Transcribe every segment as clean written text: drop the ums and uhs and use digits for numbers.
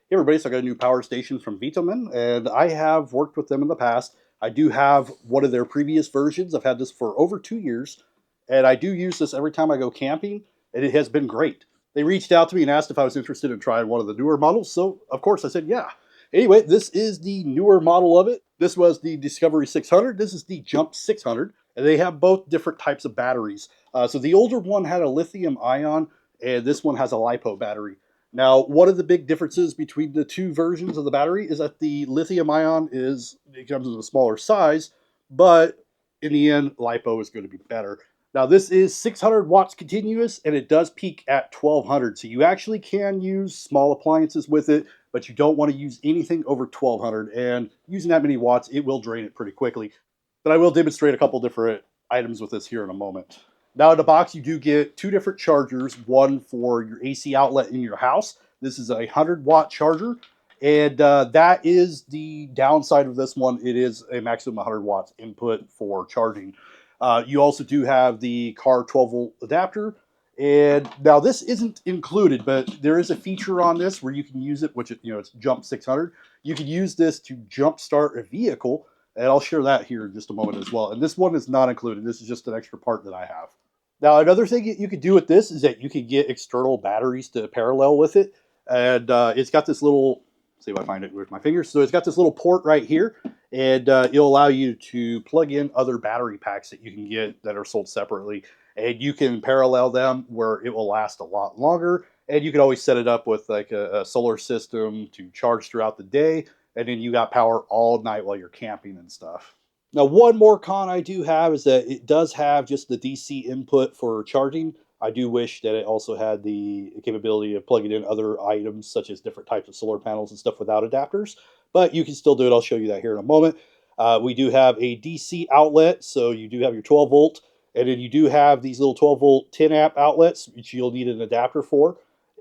Hey everybody, so I got a new power station from VTOMAN, and I have worked with them in the past. I do have one of their previous versions. I've had this for over 2 years, and I do use this every time I go camping, and it has been great. They reached out to me and asked if I was interested in trying one of the newer models, so of course I said yeah. Anyway, this is the newer model of it. This was the Discovery 600. This is the Jump 600, and they have both different types of batteries. So the older one had a lithium ion, and this one has a LiPo battery. Now, one of the big differences between the two versions of the battery is that the lithium ion it comes in a smaller size, but in the end, LiPo is going to be better. Now, this is 600 watts continuous, and it does peak at 1200. So you actually can use small appliances with it, but you don't want to use anything over 1200. And using that many watts, it will drain it pretty quickly. But I will demonstrate a couple different items with this here in a moment. Now in the box, you do get two different chargers, one for your AC outlet in your house. This is a 100-watt charger, and that is the downside of this one. It is a maximum 100 watts input for charging. You also do have the car 12-volt adapter, and now this isn't included, but there is a feature on this where you can use it, which it's Jump 600. You can use this to jump start a vehicle, and I'll share that here in just a moment as well. And this one is not included. This is just an extra part that I have. Now, another thing you could do with this is that you could get external batteries to parallel with it. And it's got this little, see if I find it with my fingers. So it's got this little port right here, and it'll allow you to plug in other battery packs that you can get that are sold separately. And you can parallel them where it will last a lot longer. And you can always set it up with like a solar system to charge throughout the day. And then you got power all night while you're camping and stuff. Now, one more con I do have is that it does have just the DC input for charging. I do wish that it also had the capability of plugging in other items, such as different types of solar panels and stuff without adapters, but you can still do it. I'll show you that here in a moment. We do have a DC outlet, so you do have your 12 volt, and then you do have these little 12 volt 10 amp outlets, which you'll need an adapter for.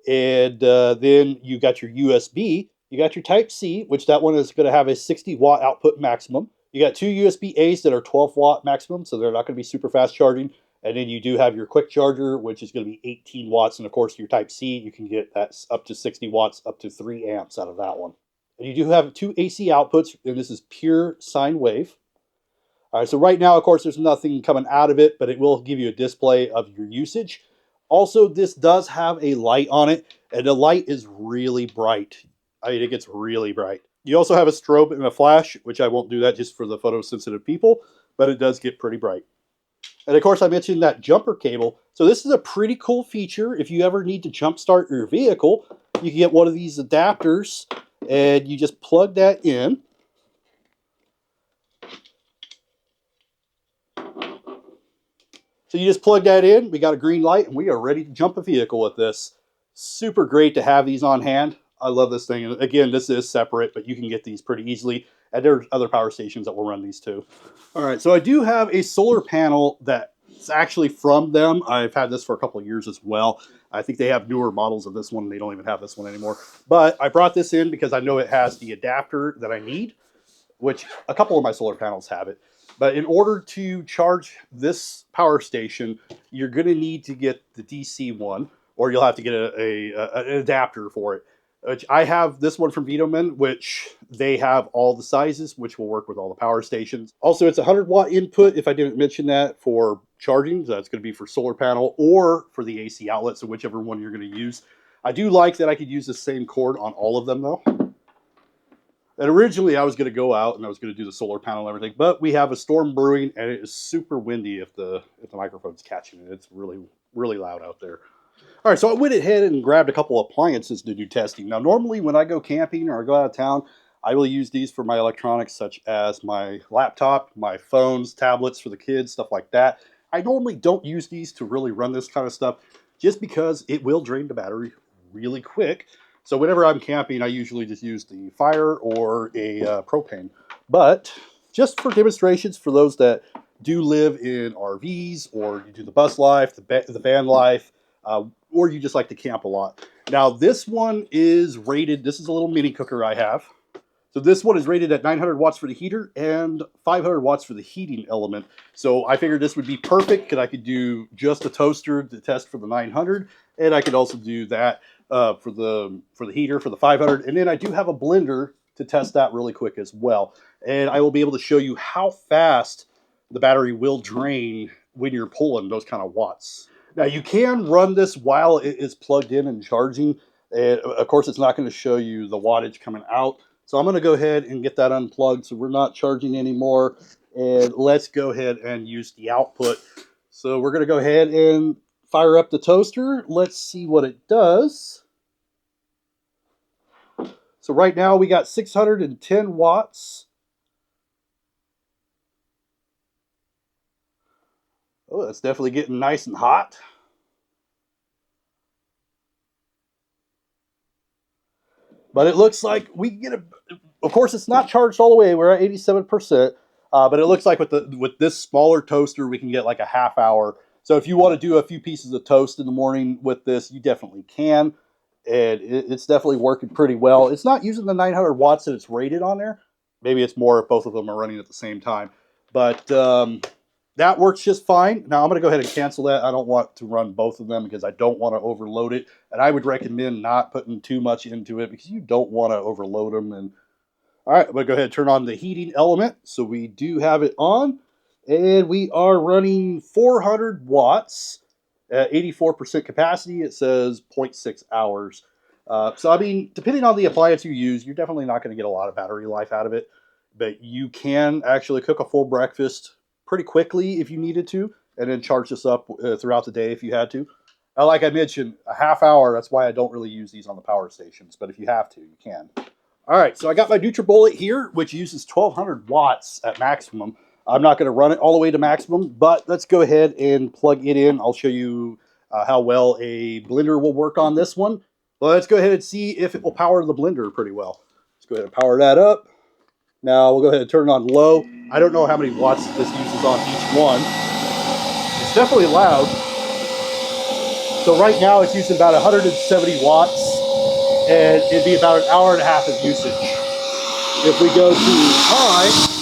And then you got your USB, you got your Type C, which that one is going to have a 60 watt output maximum. You got two USB-A's that are 12 watt maximum, so they're not going to be super fast charging. And then you do have your quick charger, which is going to be 18 watts. And of course, your Type C, you can get that up to 60 watts, up to 3 amps out of that one. And you do have two AC outputs, and this is pure sine wave. All right, so right now, of course, there's nothing coming out of it, but it will give you a display of your usage. Also, this does have a light on it, and the light is really bright. I mean, it gets really bright. You also have a strobe and a flash, which I won't do that just for the photosensitive people, but it does get pretty bright. And of course, I mentioned that jumper cable. So this is a pretty cool feature. If you ever need to jumpstart your vehicle, you can get one of these adapters, and you just plug that in. So you just plug that in, we got a green light, and we are ready to jump a vehicle with this. Super great to have these on hand. I love this thing. And again, this is separate, but you can get these pretty easily. And there's other power stations that will run these too. All right, so I do have a solar panel that's actually from them. I've had this for a couple of years as well. I think they have newer models of this one. They don't even have this one anymore. But I brought this in because I know it has the adapter that I need, which a couple of my solar panels have it. But in order to charge this power station, you're going to need to get the DC one, or you'll have to get an adapter for it. Which I have this one from VTOMAN, which they have all the sizes, which will work with all the power stations. Also, it's a 100-watt input, if I didn't mention that, for charging. So that's going to be for solar panel or for the AC outlet, so whichever one you're going to use. I do like that I could use the same cord on all of them, though. And originally, I was going to go out and I was going to do the solar panel and everything, but we have a storm brewing, and it is super windy if the microphone's catching it. It's really, really loud out there. All right, so I went ahead and grabbed a couple of appliances to do testing. Now, normally when I go camping or I go out of town, I will use these for my electronics, such as my laptop, my phones, tablets for the kids, stuff like that. I normally don't use these to really run this kind of stuff, just because it will drain the battery really quick. So whenever I'm camping, I usually just use the fire or a propane. But just for demonstrations, for those that do live in RVs, or you do the bus life, the van life, or you just like to camp a lot. Now, this one is rated, this is a little mini cooker I have. So this one is rated at 900 watts for the heater and 500 watts for the heating element. So I figured this would be perfect because I could do just a toaster to test for the 900, and I could also do that for the heater for the 500, and then I do have a blender to test that really quick as well. And I will be able to show you how fast the battery will drain when you're pulling those kind of watts. Now you can run this while it is plugged in and charging. And of course, it's not going to show you the wattage coming out. So I'm going to go ahead and get that unplugged so we're not charging anymore. And let's go ahead and use the output. So we're going to go ahead and fire up the toaster. Let's see what it does. So right now we got 610 watts. Oh, that's definitely getting nice and hot. But it looks like we can get a, of course it's not charged all the way. We're at 87%. But it looks like with this smaller toaster, we can get like a half hour. So if you want to do a few pieces of toast in the morning with this, you definitely can. And it's definitely working pretty well. It's not using the 900 watts that it's rated on there. Maybe it's more if both of them are running at the same time. But that works just fine. Now I'm going to go ahead and cancel that. I don't want to run both of them because I don't want to overload it. And I would recommend not putting too much into it because you don't want to overload them. And all right, I'm going to go ahead and turn on the heating element. So we do have it on. And we are running 400 watts at 84% capacity. It says 0.6 hours. So, I mean, depending on the appliance you use, you're definitely not going to get a lot of battery life out of it. But you can actually cook a full breakfast pretty quickly if you needed to, and then charge this up throughout the day if you had to. Like I mentioned, a half hour, that's why I don't really use these on the power stations. But if you have to, you can. All right, so I got my NutriBullet here, which uses 1200 watts at maximum. I'm not going to run it all the way to maximum, but let's go ahead and plug it in. I'll show you how well a blender will work on this one. But let's go ahead and see if it will power the blender pretty well. Let's go ahead and power that up. Now we'll go ahead and turn it on low. I don't know how many watts this uses on each one. It's definitely loud. So right now it's using about 170 watts. And it'd be about an hour and a half of usage. If we go to high,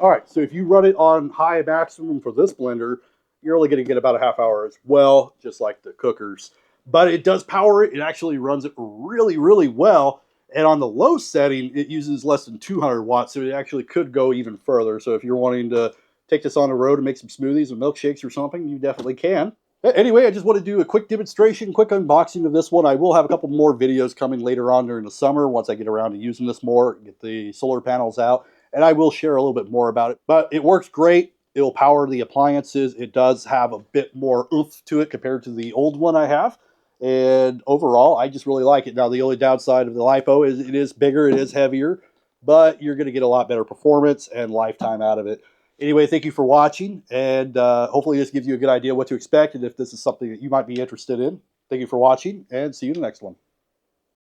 all right, so if you run it on high maximum for this blender, you're only going to get about a half hour as well, just like the cookers. But it does power it. It actually runs it really, really well. And on the low setting, it uses less than 200 watts, so it actually could go even further. So if you're wanting to take this on the road and make some smoothies or milkshakes or something, you definitely can. Anyway, I just want to do a quick demonstration, quick unboxing of this one. I will have a couple more videos coming later on during the summer once I get around to using this more, get the solar panels out, and I will share a little bit more about it. But it works great. It'll power the appliances. It does have a bit more oomph to it compared to the old one I have. And overall, I just really like it. Now, the only downside of the LiPo is it is bigger, it is heavier, but you're going to get a lot better performance and lifetime out of it. Anyway, thank you for watching, and hopefully this gives you a good idea what to expect and if this is something that you might be interested in. Thank you for watching, and see you in the next one.